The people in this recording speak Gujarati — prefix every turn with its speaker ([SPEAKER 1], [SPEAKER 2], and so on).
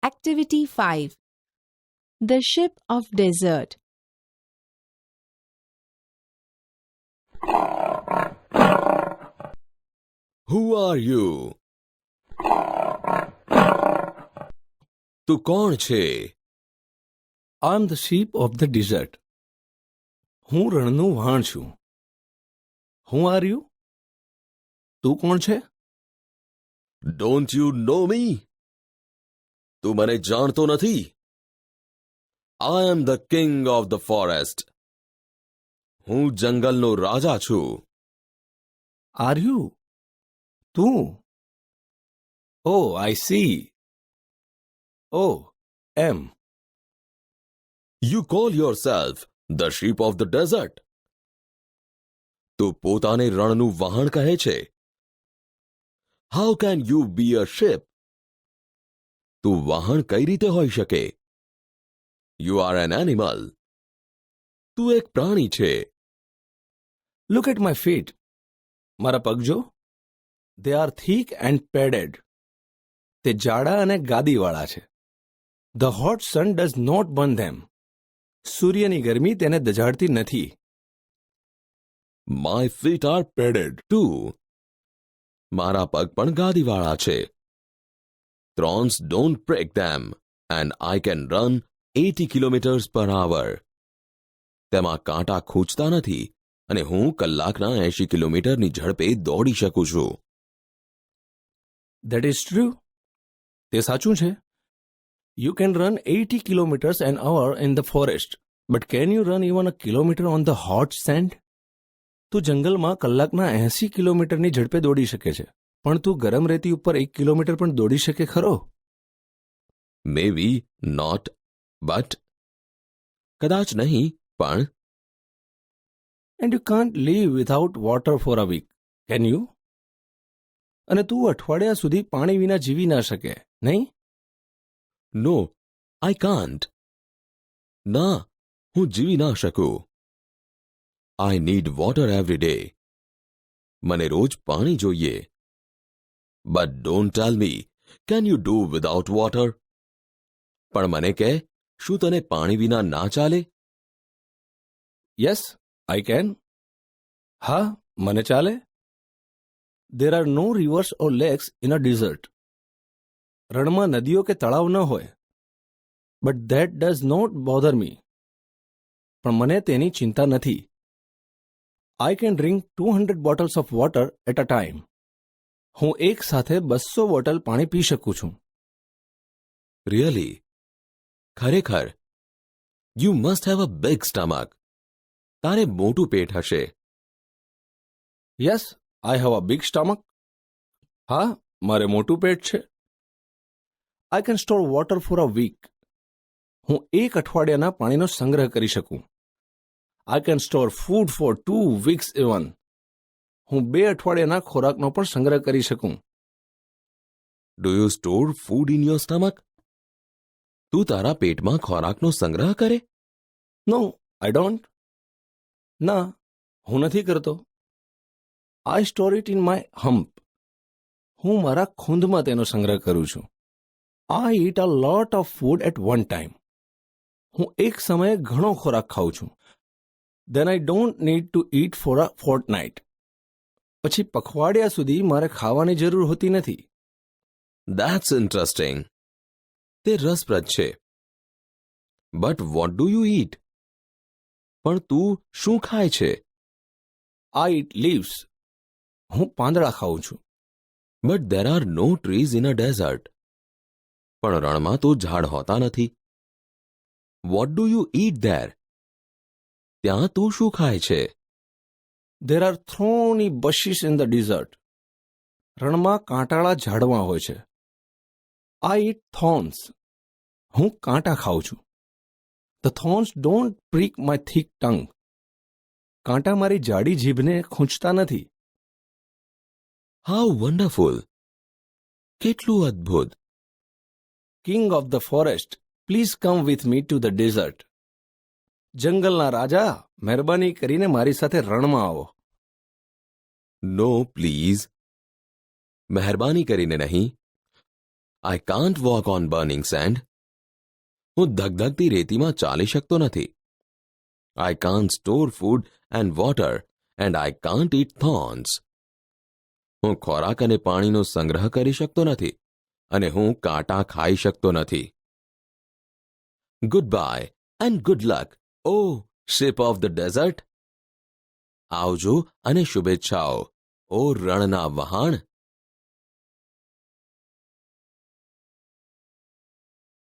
[SPEAKER 1] Activity 5. The Ship of Desert.
[SPEAKER 2] Who are you? તું કોણ છે?
[SPEAKER 3] I'm the sheep of the desert. હું રણનું વાણ છું. Who are you? તું કોણ છે?
[SPEAKER 2] Don't you know me? તું મને જાણતો નથી? I am the king of the forest. હું જંગલનો રાજા છું.
[SPEAKER 3] Are you? તું? Oh, I see. Oh, am.
[SPEAKER 2] You call yourself the sheep of the desert. તું પોતાને રણનું વહાણ કહે છે. How can you be a ship? તું વહાણ કઈ રીતે હોઈ શકે? You are an animal. તું એક પ્રાણી છે.
[SPEAKER 3] Look at my feet. મારા પગ જો. They are thick and padded. તે જાડા અને ગાદીવાળા છે. The hot sun does not burn them. સૂર્યની ગરમી તેને દઝાડતી નથી.
[SPEAKER 2] My feet are padded too. મારા પગ પણ ગાદીવાળા છે. Thorns don't break them and I can run 80 kilometers per hour. તેમાં કાંટા ખૂંચતા નથી અને હું કલાકના 80 કિલોમીટરની ઝડપે દોડી શકું છું.
[SPEAKER 3] That is true. તે સાચું છે. You can run 80 kilometers an hour in the forest, but can you run even a kilometer on the hot sand? તું જંગલમાં કલાકના 80 કિલોમીટરની ઝડપે દોડી શકે છે, પણ તું ગરમ રેતી ઉપર 1 કિલોમીટર પણ દોડી શકે ખરો?
[SPEAKER 2] Maybe not, but કદાચ નહીં, પણ
[SPEAKER 3] And you can't live without water for a week, can you? અને તું અઠવાડિયા સુધી પાણી વિના જીવી ના શકે, નહીં?
[SPEAKER 2] No, I can't. ના, હું જીવી ના શકું. I need water every day. મને રોજ પાણી જોઈએ. But don't tell me, can you do without water? પણ મને કહે, શું તને પાણી વિના ના ચાલે?
[SPEAKER 3] Yes, I can. હા, મને ચાલે. There are no rivers or lakes in a desert. રણમાં નદીઓ કે તળાવ ન હોય. But that does not bother me. પણ મને તેની ચિંતા નથી. I can drink 200 bottles of water at a time. હું એક સાથે 200 બોટલ પાણી પી શકું છું.
[SPEAKER 2] Really? ખરેખર? You must have a big stomach. તારે મોટું પેટ હશે.
[SPEAKER 3] Yes, I have a big stomach. હા, મારે મોટું પેટ છે. I can store water for a week. હું એક અઠવાડિયાના પાણીનો સંગ્રહ કરી શકું. I can store food for 2 weeks even. હું 2 અઠવાડિયાના ખોરાકનો પણ સંગ્રહ કરી શકું.
[SPEAKER 2] Do you store food in your stomach? તું તારા પેટમાં ખોરાકનો સંગ્રહ કરે?
[SPEAKER 3] No, I don't. ના, હું નથી કરતો. I store it in my hump. હું મારા ખૂંદમાં તેનો સંગ્રહ કરું છું. I eat a lot of food at one time. હું એક સમયે ઘણો ખોરાક ખાઉં છું. Then I don't need to eat for a fortnight. પછી પખવાડિયા સુધી મારે ખાવાની જરૂર હોતી નથી.
[SPEAKER 2] That's interesting. તે રસપ્રદ છે. But what do you eat? પણ તું શું ખાય છે?
[SPEAKER 3] I eat leaves. હું પાંદડા ખાઉં છું.
[SPEAKER 2] But there are no trees in a desert. પણ રણમાં તો ઝાડ હોતા નથી. What do you eat there? ત્યાં તું શું ખાય છે?
[SPEAKER 3] There are thorny bushes in the desert. રણમાં કાંટાળા ઝાડવા હોય છે. I eat thorns. હું કાંટા ખાઉં છું. The thorns don't prick my thick tongue. કાંટા મારી જાડી જીભને ખૂંચતા નથી.
[SPEAKER 2] How wonderful! કેટલું અદ્ભુત!
[SPEAKER 3] King of the forest, please come with me to the desert. જંગલના રાજા, મહેરબાની કરીને મારી સાથે રણમાં આવો.
[SPEAKER 2] No, please. મહેરબાની કરીને નહીં. I can't walk on burning send. હું ધગધગતી રેતીમાં ચાલી શકતો નથી. I can't store food and water and I can't it thorns. હું ખોરાક અને પાણીનો સંગ્રહ કરી શકતો નથી અને હું કાંટા ખાઈ શકતો નથી. Good bye and good luck, O ship of the desert. આવજો અને શુભેચ્છાઓ, ઓ રણના વહાણ.